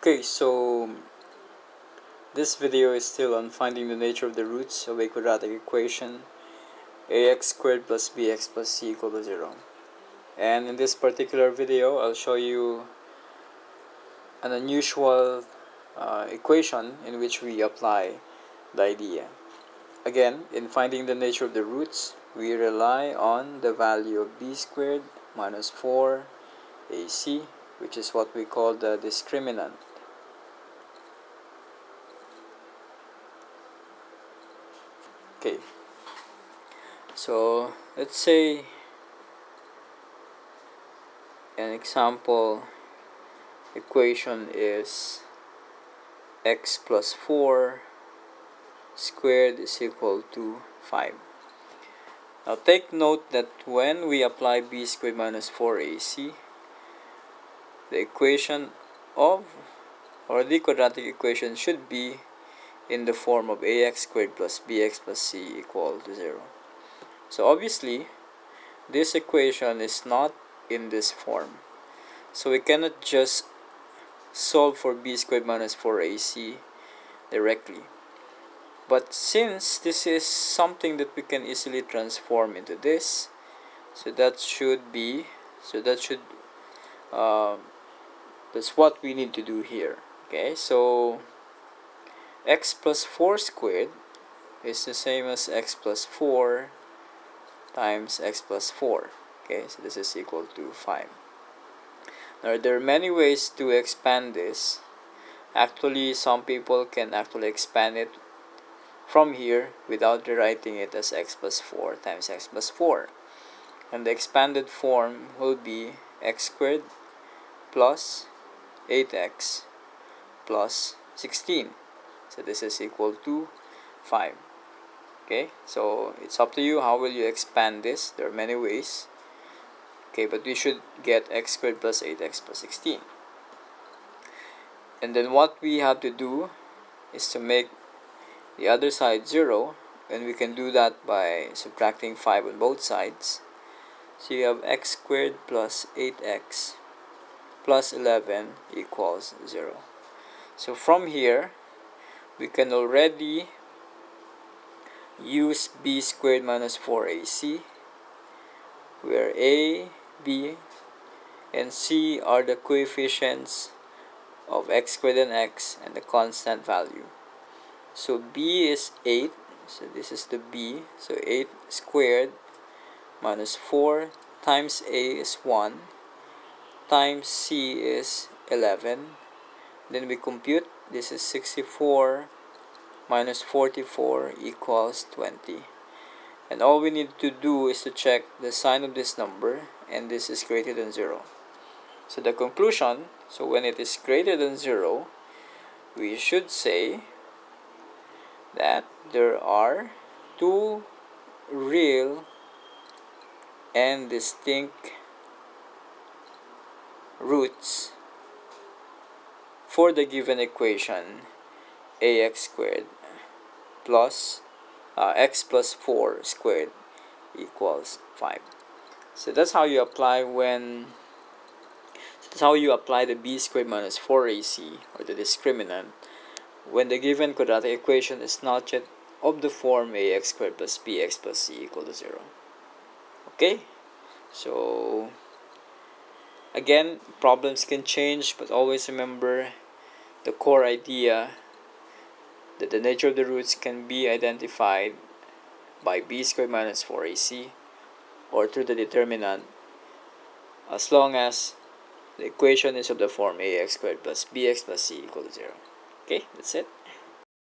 Okay, so this video is still on finding the nature of the roots of a quadratic equation ax squared plus bx plus c equal to 0. And in this particular video, I'll show you an unusual equation in which we apply the idea. Again, in finding the nature of the roots, we rely on the value of b squared minus 4ac, which is what we call the discriminant. Okay, so let's say an example equation is x plus 4 squared is equal to 5. Now take note that when we apply b squared minus 4ac, the equation of, or the quadratic equation should be in the form of ax squared plus bx plus c equal to 0. So obviously, this equation is not in this form. So we cannot just solve for b squared minus 4ac directly. But since this is something that we can easily transform into this, so that's what we need to do here. Okay, so x plus 4 squared is the same as x plus 4 times x plus 4. Okay, so this is equal to 5. Now there are many ways to expand this. Actually, some people can actually expand it from here without rewriting it as x plus 4 times x plus 4. And the expanded form will be x squared plus 8x plus 16. So this is equal to 5. Okay, so it's up to you how will you expand this. There are many ways. Okay, but we should get x squared plus 8x plus 16. And then what we have to do is to make the other side 0, and we can do that by subtracting 5 on both sides. So you have x squared plus 8x plus 11 equals 0. So from here, we can already use b squared minus 4ac, where a, b, and c are the coefficients of x squared and x and the constant value. So b is 8, so this is the b, so 8 squared minus 4 times a is 1 times c is 11. Then we compute, this is 64 minus 44 equals 20. And all we need to do is to check the sign of this number, and this is greater than 0. So the conclusion, so when it is greater than 0, we should say that there are two real and distinct roots for the given equation ax squared plus x plus 4 squared equals 5. So that's how you apply the b squared minus 4ac, or the discriminant, when the given quadratic equation is not yet of the form ax squared plus bx plus c equal to 0. Okay, so again, problems can change, but always remember the core idea that the nature of the roots can be identified by b squared minus 4ac or through the determinant, as long as the equation is of the form ax squared plus bx plus c equal to 0. Okay, that's it.